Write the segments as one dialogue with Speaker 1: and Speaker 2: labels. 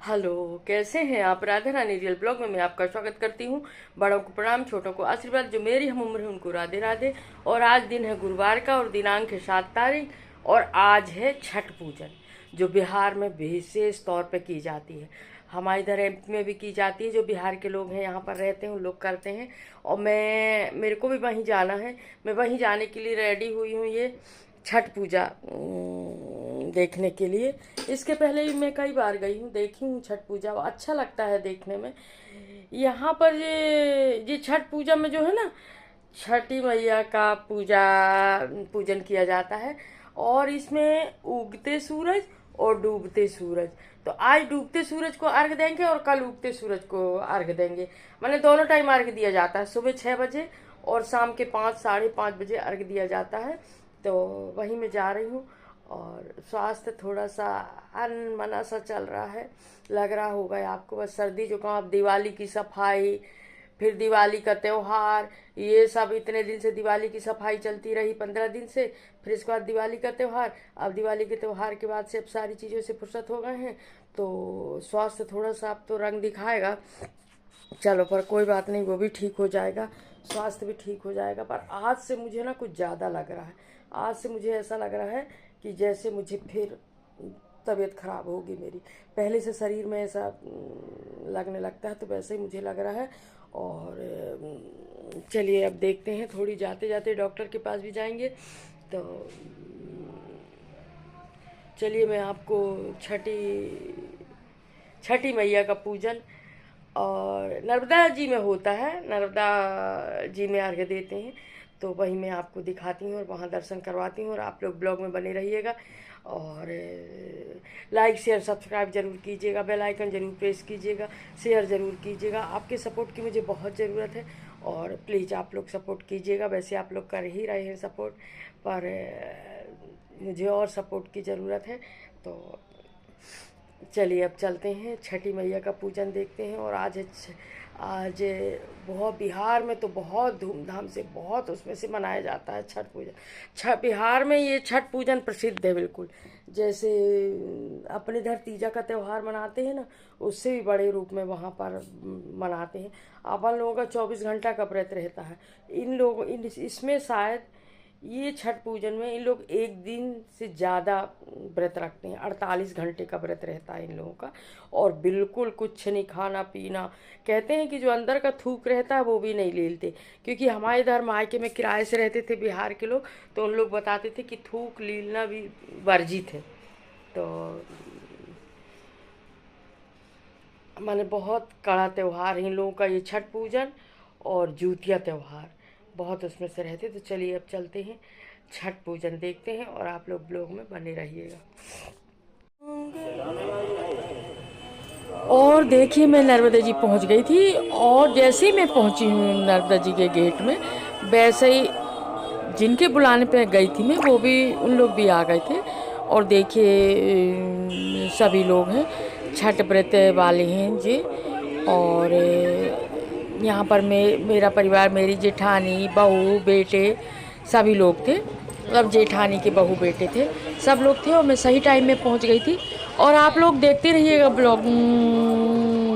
Speaker 1: Hello, कैसे हैं आप। राधे रानी रियल ब्लॉग में मैं आपका स्वागत करती हूँ। बड़ों को प्रणाम, छोटों को आशीर्वाद। जो मेरी हम उम्र है उनको राधे राधे। और आज दिन है गुरुवार का और दिनांक है 7 तारीख। और आज है छठ पूजन, जो बिहार में विशेष तौर पे की जाती है। हमारे इधर एमपी में भी की जाती है। जो बिहार के लोग हैं, यहाँ पर रहते हैं, उन लोग करते हैं। और मेरे को भी वहीं जाना है। मैं वहीं जाने के लिए रेडी हुई हूँ, ये छठ पूजा देखने के लिए। इसके पहले भी मैं कई बार गई हूँ, देखी हूँ छठ पूजा। अच्छा लगता है देखने में। यहाँ पर ये छठ पूजा में जो है ना, छठी मैया का पूजन किया जाता है। और इसमें उगते सूरज और डूबते सूरज। तो आज डूबते सूरज को अर्घ देंगे और कल उगते सूरज को अर्घ देंगे। मैंने दोनों टाइम अर्घ दिया जाता है, सुबह 6 बजे और शाम के 5 साढ़े 5 बजे अर्घ दिया जाता है। तो वहीं मैं जा रही हूँ। और स्वास्थ्य थोड़ा सा अनमना सा चल रहा है, लग रहा होगा आपको। बस सर्दी जुकाम, दिवाली की सफाई, फिर दिवाली का त्यौहार, ये सब इतने दिन से दिवाली की सफाई चलती रही, 15 दिन से। फिर इसके बाद दिवाली का त्यौहार। अब दिवाली के त्यौहार के बाद से अब सारी चीज़ों से फुर्सत हो गए हैं, तो स्वास्थ्य थोड़ा सा अब तो रंग दिखाएगा। चलो, पर कोई बात नहीं, वो भी ठीक हो जाएगा, स्वास्थ्य भी ठीक हो जाएगा। पर आज से मुझे ना कुछ ज़्यादा लग रहा है। आज से मुझे ऐसा लग रहा है कि जैसे मुझे फिर तबीयत खराब होगी मेरी। पहले से शरीर में ऐसा लगने लगता है, तो वैसे ही मुझे लग रहा है। और चलिए अब देखते हैं, थोड़ी जाते जाते डॉक्टर के पास भी जाएंगे। तो चलिए मैं आपको छठी छठी मैया का पूजन और नर्मदा जी में होता है, नर्मदा जी में अर्घ्य देते हैं, तो वही मैं आपको दिखाती हूँ और वहाँ दर्शन करवाती हूँ। और आप लोग ब्लॉग में बने रहिएगा और लाइक शेयर सब्सक्राइब जरूर कीजिएगा, बेल आइकन जरूर प्रेस कीजिएगा, शेयर ज़रूर कीजिएगा। आपके सपोर्ट की मुझे बहुत ज़रूरत है और प्लीज़ आप लोग सपोर्ट कीजिएगा। वैसे आप लोग कर ही रहे हैं सपोर्ट, पर मुझे और सपोर्ट की ज़रूरत है। तो चलिए अब चलते हैं, छठी मैया का पूजन देखते हैं। और आज बहुत बिहार में तो बहुत धूमधाम से, बहुत उसमें से मनाया जाता है छठ पूजन। बिहार में ये छठ पूजन प्रसिद्ध है बिल्कुल। जैसे अपने इधर तीजा का त्यौहार मनाते हैं ना, उससे भी बड़े रूप में वहाँ पर मनाते हैं। अपन लोगों का 24 घंटा का व्रत रहता है। इसमें शायद ये छठ पूजन में इन लोग एक दिन से ज़्यादा व्रत रखते हैं। 48 घंटे का व्रत रहता है इन लोगों का। और बिल्कुल कुछ नहीं खाना पीना। कहते हैं कि जो अंदर का थूक रहता है वो भी नहीं लेते, क्योंकि हमारे इधर मायके में किराए से रहते थे बिहार के लोग, तो उन लोग बताते थे कि थूक लीलना भी वर्जित है। तो माने बहुत कड़ा त्यौहार है इन लोगों का ये छठ पूजन और जूतिया त्यौहार, बहुत उसमें से रहते। तो चलिए अब चलते हैं, छठ पूजन देखते हैं और आप लोग ब्लॉग में बने रहिएगा। और देखिए मैं नर्मदा जी पहुंच गई थी, और जैसे ही मैं पहुंची हूँ नर्मदा जी के गेट में, वैसे ही जिनके बुलाने पे गई थी मैं, वो भी उन लोग भी आ गए थे। और देखिए सभी लोग हैं, छठ व्रत वाले हैं जी। और यहाँ पर मेरा परिवार, मेरी जेठानी, बहू, बेटे, सभी लोग थे। मतलब जेठानी के बहू बेटे थे, सब लोग थे। और मैं सही टाइम में पहुँच गई थी। और आप लोग देखते रहिएगा ब्लॉग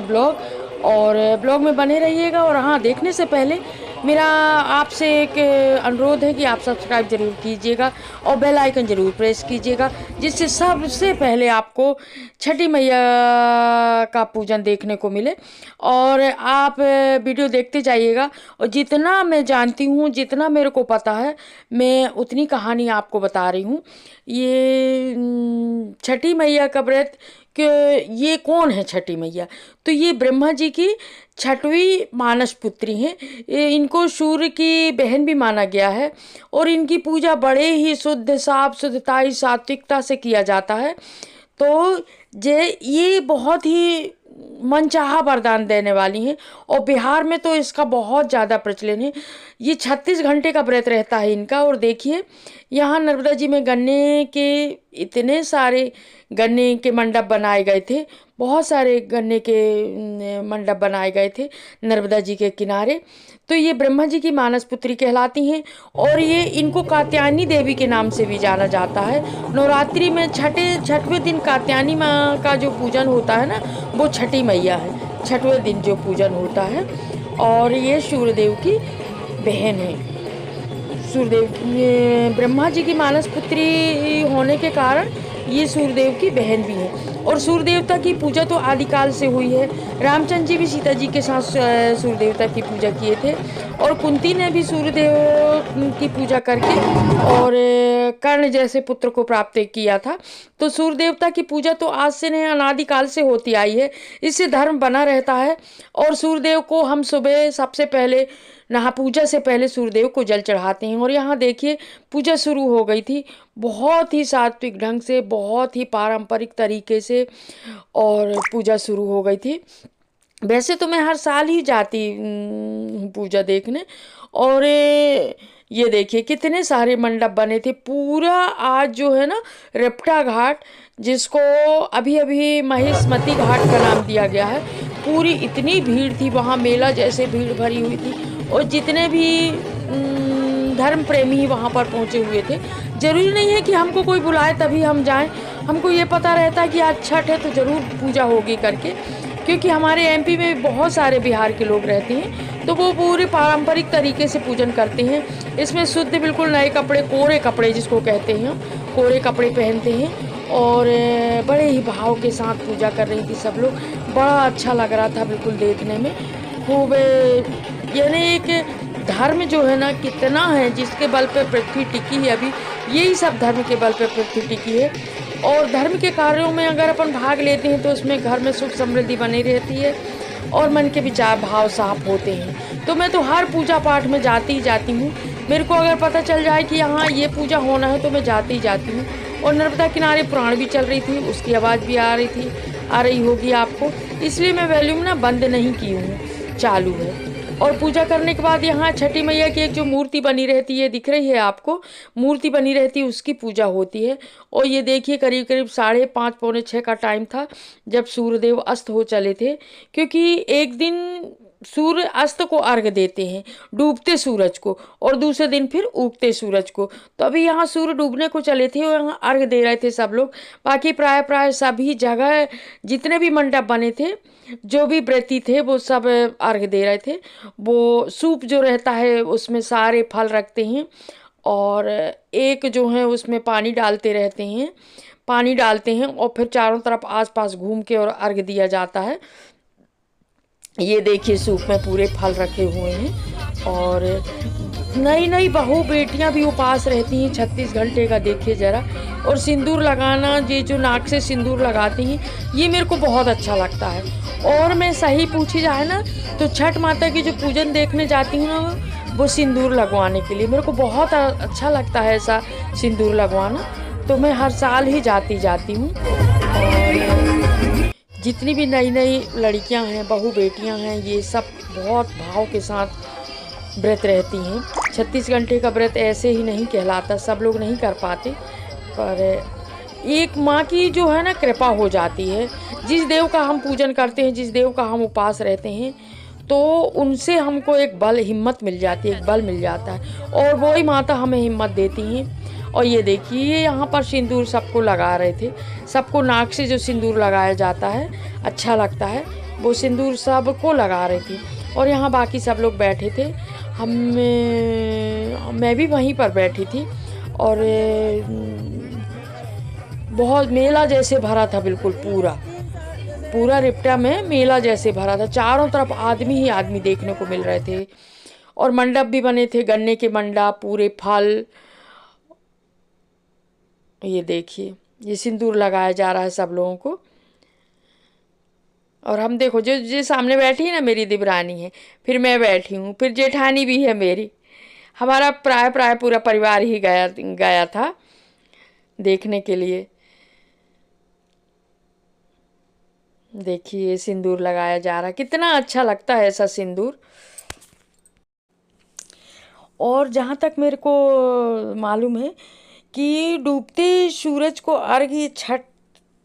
Speaker 1: ब्लॉग और ब्लॉग में बने रहिएगा। और हाँ, देखने से पहले मेरा आपसे एक अनुरोध है कि आप सब्सक्राइब जरूर कीजिएगा और बेल आइकन जरूर प्रेस कीजिएगा, जिससे सबसे पहले आपको छठी मैया का पूजन देखने को मिले। और आप वीडियो देखते जाइएगा। और जितना मैं जानती हूँ, जितना मेरे को पता है, मैं उतनी कहानी आपको बता रही हूँ। ये छठी मैया का व्रत कि ये कौन है छठी मैया, तो ये ब्रह्मा जी की छठवीं मानस पुत्री हैं। इनको सूर्य की बहन भी माना गया है। और इनकी पूजा बड़े ही शुद्ध, साफ शुद्धताई, सात्विकता से किया जाता है। तो ये बहुत ही मनचाहा वरदान देने वाली हैं। और बिहार में तो इसका बहुत ज़्यादा प्रचलन है। ये 36 घंटे का व्रत रहता है इनका। और देखिए यहाँ नर्मदा जी में गन्ने के इतने सारे गन्ने के मंडप बनाए गए थे, बहुत सारे गन्ने के मंडप बनाए गए थे नर्मदा जी के किनारे। तो ये ब्रह्मा जी की मानस पुत्री कहलाती हैं और ये इनको कात्यायनी देवी के नाम से भी जाना जाता है। नवरात्रि में छठवें दिन कात्यायनी माँ का जो पूजन होता है ना, वो छठी मैया है, छठवें दिन जो पूजन होता है। और ये सूर्यदेव की बहन है। सूर्यदेव ब्रह्मा जी की मानस पुत्री होने के कारण ये सूर्यदेव की बहन भी है। और सूर्य देवता की पूजा तो आदिकाल से हुई है। रामचंद्र जी भी सीता जी के साथ सूर्य देवता की पूजा किए थे और कुंती ने भी सूर्यदेव की पूजा करके और कर्ण जैसे पुत्र को प्राप्त किया था। तो सूर्य देवता की पूजा तो आज से नहीं, अनादिकाल से होती आई है। इससे धर्म बना रहता है। और सूर्यदेव को हम सुबह सबसे पहले पूजा से पहले सूर्यदेव को जल चढ़ाते हैं। और यहाँ देखिए पूजा शुरू हो गई थी, बहुत ही सात्विक ढंग से, बहुत ही पारंपरिक तरीके से और पूजा शुरू हो गई थी। वैसे तो मैं हर साल ही जाती हूँ पूजा देखने। और ये देखिए कितने सारे मंडप बने थे। पूरा आज जो है ना रेपटा घाट, जिसको अभी अभी महेशमती घाट का नाम दिया गया है, पूरी इतनी भीड़ थी वहाँ, मेला जैसे भीड़ भरी हुई थी। और जितने भी धर्म प्रेमी वहाँ पर पहुँचे हुए थे। जरूरी नहीं है कि हमको कोई बुलाए तभी हम जाएं, हमको ये पता रहता है कि आज छठ है तो ज़रूर पूजा होगी करके, क्योंकि हमारे एमपी में बहुत सारे बिहार के लोग रहते हैं, तो वो पूरे पारंपरिक तरीके से पूजन करते हैं। इसमें शुद्ध बिल्कुल नए कपड़े, कोरे कपड़े जिसको कहते हैं, कोरे कपड़े पहनते हैं और बड़े ही भाव के साथ पूजा कर रही थी सब लोग। बड़ा अच्छा लग रहा था बिल्कुल देखने में। खूब यानी एक धर्म जो है ना कितना है, जिसके बल पे पृथ्वी टिकी है अभी, यही सब धर्म के बल पे पृथ्वी टिकी है। और धर्म के कार्यों में अगर अपन भाग लेते हैं तो उसमें घर में सुख समृद्धि बनी रहती है और मन के विचार भाव साफ होते हैं। तो मैं तो हर पूजा पाठ में जाती ही जाती हूँ। मेरे को अगर पता चल जाए कि यहाँ ये पूजा होना है तो मैं जाती ही जाती हूँ। और नर्मदा किनारे पुराण भी चल रही थी, उसकी आवाज़ भी आ रही होगी आपको, इसलिए मैं वॉल्यूम ना बंद नहीं की हूँ, चालू है। और पूजा करने के बाद यहाँ छठी मैया की एक जो मूर्ति बनी रहती है, दिख रही है आपको, मूर्ति बनी रहती है, उसकी पूजा होती है। और ये देखिए करीब करीब 5:30 पौने 6 का टाइम था जब सूर्यदेव अस्त हो चले थे, क्योंकि एक दिन सूर्य अस्त को अर्घ देते हैं, डूबते सूरज को, और दूसरे दिन फिर उगते सूरज को। तो अभी यहाँ सूर्य डूबने को चले थे और यहाँ अर्घ दे रहे थे सब लोग। बाकी प्राय सभी जगह जितने भी मंडप बने थे, जो भी व्रती थे, वो सब अर्घ दे रहे थे। वो सूप जो रहता है उसमें सारे फल रखते हैं और एक जो है उसमें पानी डालते रहते हैं, पानी डालते हैं और फिर चारों तरफ आसपास घूम के और अर्घ दिया जाता है। ये देखिए सूप में पूरे फल रखे हुए हैं और नई नई बहू बेटियां भी उपास रहती हैं 36 घंटे का, देखिए ज़रा। और सिंदूर लगाना, ये जो नाक से सिंदूर लगाती हैं, ये मेरे को बहुत अच्छा लगता है। और मैं सही पूछी जाए ना तो छठ माता की जो पूजन देखने जाती हूँ ना, वो सिंदूर लगवाने के लिए मेरे को बहुत अच्छा लगता है ऐसा सिंदूर लगवाना। तो मैं हर साल ही जाती हूँ। और जितनी भी नई नई लड़कियां हैं, बहू बेटियां हैं, ये सब बहुत भाव के साथ व्रत रहती हैं। 36 घंटे का व्रत ऐसे ही नहीं कहलाता, सब लोग नहीं कर पाते, पर एक माँ की जो है ना कृपा हो जाती है। जिस देव का हम पूजन करते हैं, जिस देव का हम उपास रहते हैं, तो उनसे हमको एक बल, हिम्मत मिल जाती है, एक बल मिल जाता है और वही माता हमें हिम्मत देती हैं। और ये देखिए यहाँ पर सिंदूर सबको लगा रहे थे, सबको नाक से जो सिंदूर लगाया जाता है, अच्छा लगता है, वो सिंदूर सबको लगा रही थी। और यहाँ बाकी सब लोग बैठे थे, मैं भी वहीं पर बैठी थी। और बहुत मेला जैसे भरा था, बिल्कुल पूरा रिप्टा में मेला जैसे भरा था, चारों तरफ आदमी ही आदमी देखने को मिल रहे थे। और मंडप भी बने थे, गन्ने के मंडप, पूरे फल। ये देखिए ये सिंदूर लगाया जा रहा है सब लोगों को। और हम देखो जो सामने बैठी है ना, मेरी दिबरानी है, फिर मैं बैठी हूँ, फिर जेठानी भी है मेरी। हमारा प्राय पूरा परिवार ही गया था देखने के लिए। देखिए सिंदूर लगाया जा रहा है, कितना अच्छा लगता है ऐसा सिंदूर। और जहाँ तक मेरे को मालूम है, कि डूबते सूरज को अर्घ्य छठ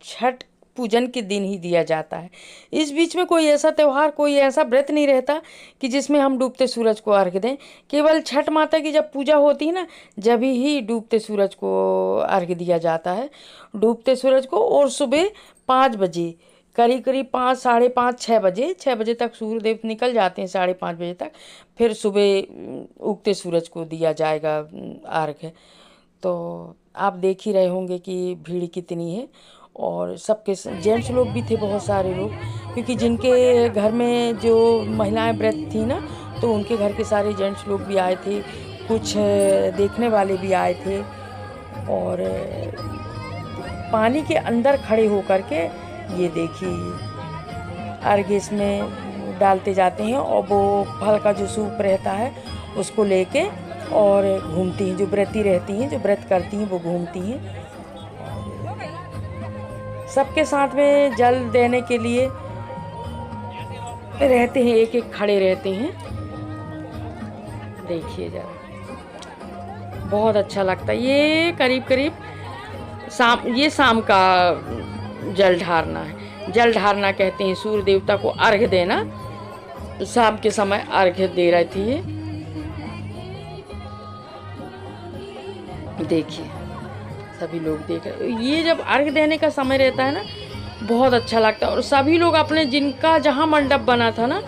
Speaker 1: छठ पूजन के दिन ही दिया जाता है। इस बीच में कोई ऐसा त्यौहार, कोई ऐसा व्रत नहीं रहता कि जिसमें हम डूबते सूरज को अर्घ्य दें। केवल छठ माता की जब पूजा होती है ना, जब ही डूबते सूरज को अर्घ्य दिया जाता है। डूबते सूरज को, और सुबह 5 बजे, करीब करीब 5, साढ़े 5, 6 बजे, 6 बजे तक सूर्य देव निकल जाते हैं, 5:30 बजे तक। फिर सुबह उगते सूरज को दिया जाएगा अर्घ्य। तो आप देख ही रहे होंगे कि भीड़ कितनी है, और सबके जेंट्स लोग भी थे, बहुत सारे लोग, क्योंकि जिनके घर में जो महिलाएं व्रत थी ना, तो उनके घर के सारे जेंट्स लोग भी आए थे, कुछ देखने वाले भी आए थे। और पानी के अंदर खड़े होकर के ये देखिए अर्घ्य इसमें डालते जाते हैं, और वो फल का जो सूप रहता है उसको लेके और घूमती हैं, जो व्रती रहती हैं, जो व्रत करती हैं, वो घूमती हैं। सबके साथ में जल देने के लिए रहते हैं, एक एक खड़े रहते हैं। देखिए जरा, बहुत अच्छा लगता है। ये करीब करीब ये शाम का जल ढारना है, जल ढारना कहते हैं सूर्य देवता को अर्घ्य देना। शाम के समय अर्घ्य दे रही थी ये, देखिए सभी लोग देख रहे। ये जब अर्घ्य देने का समय रहता है ना, बहुत अच्छा लगता है। और सभी लोग अपने, जिनका जहाँ मंडप बना था ना,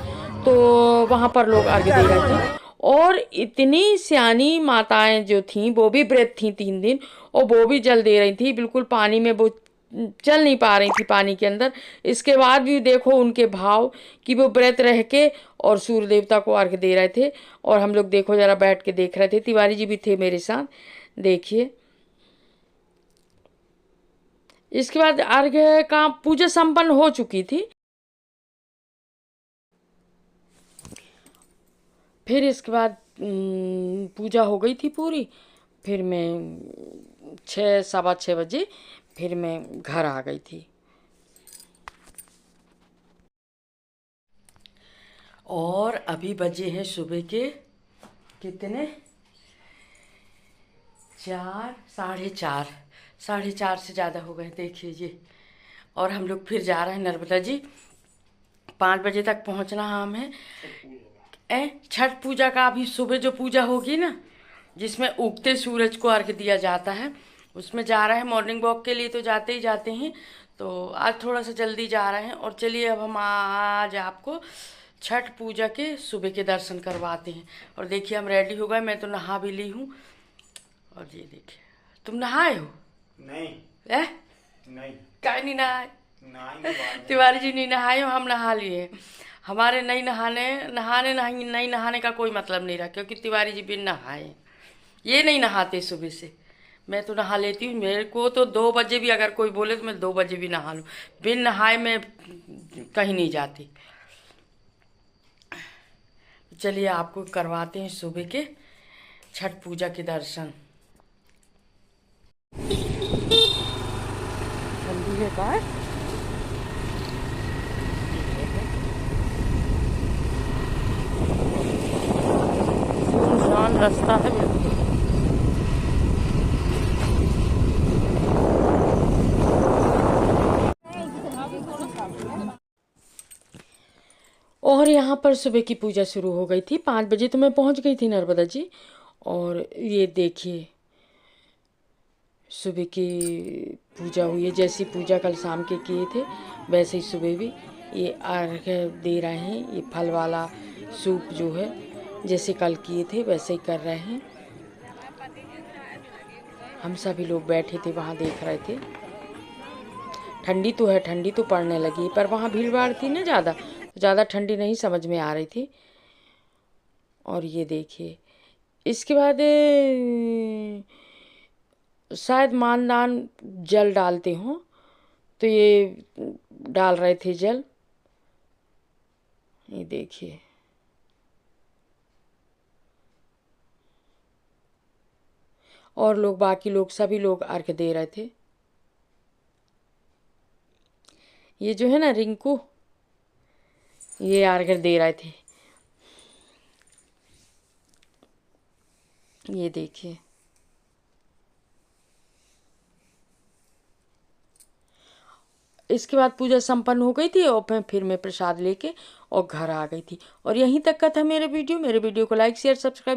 Speaker 1: तो वहाँ पर लोग अर्घ्य दे रहे थे। और इतनी सियानी माताएं जो थीं, वो भी व्रत थीं 3 दिन, और वो भी जल दे रही थी। बिल्कुल पानी में वो चल नहीं पा रही थी, पानी के अंदर। इसके बाद भी देखो उनके भाव, कि वो व्रत रह के और सूर्य देवता को अर्घ्य दे रहे थे। और हम लोग देखो जरा बैठ के देख रहे थे, तिवारी जी भी थे मेरे साथ। देखिए, इसके बाद अर्घ्य का पूजा संपन्न हो चुकी थी। फिर इसके बाद पूजा हो गई थी पूरी। फिर मैं 6, 6:15 बजे फिर मैं घर आ गई थी। और अभी बजे हैं सुबह के कितने, 4, 4:30, 4:30 से ज़्यादा हो गए, देखिए ये। और हम लोग फिर जा रहे हैं नर्मदा जी। 5 बजे तक पहुंचना हमें। छठ पूजा का अभी सुबह जो पूजा होगी ना, जिसमें उगते सूरज को अर्घ्य दिया जाता है, उसमें जा रहे हैं। मॉर्निंग वॉक के लिए तो जाते ही जाते हैं, तो आज थोड़ा सा जल्दी जा रहे हैं। और चलिए अब हम आज आपको छठ पूजा के सुबह के दर्शन करवाते हैं। और देखिए हम रेडी हो गए, मैं तो नहा भी ली हूँ। और ये देखिए, तुम नहाए हो?
Speaker 2: नहीं। नहीं,
Speaker 1: क्या नहीं नहाए? तिवारी जी नहीं नहाए हो, हम नहा लिए। हमारे नहीं नहाने नहाने नहीं नहाने का कोई मतलब नहीं रहा, क्योंकि तिवारी जी बिन नहाए, ये नहीं नहाते सुबह से। मैं तो नहा लेती हूँ, मेरे को तो 2 बजे भी अगर कोई बोले तो मैं 2 बजे भी नहा लूँ, बिन नहाए मैं कहीं नहीं जाती। चलिए आपको करवाते हैं सुबह के छठ पूजा के दर्शन। ठंडी है बाहर, सुनसान रास्ता है बिल्कुल। और यहाँ पर सुबह की पूजा शुरू हो गई थी। 5 बजे तो मैं पहुँच गई थी नर्मदा जी। और ये देखिए सुबह की पूजा हुई है, जैसी पूजा कल शाम के किए थे वैसे ही सुबह भी ये अर्घ्य दे रहे हैं। ये फल वाला सूप जो है, जैसे कल किए थे वैसे ही कर रहे हैं। हम सभी लोग बैठे थे वहाँ देख रहे थे। ठंडी तो है, ठंडी तो पड़ने लगी, पर वहाँ भीड़ भाड़ थी ना ज़्यादा, तो ज़्यादा ठंडी नहीं समझ में आ रही थी। और ये देखिए इसके बाद शायद मानदान जल डालते हों, तो ये डाल रहे थे जल। ये देखिए और लोग, बाकी लोग, सभी लोग अर्घ्य दे रहे थे। ये जो है ना रिंकू, ये अर्घ्य दे रहे थे। ये देखिए इसके बाद पूजा संपन्न हो गई थी और फिर मैं प्रसाद लेके और घर आ गई थी। और यहीं तक का था मेरे वीडियो को लाइक शेयर सब्सक्राइब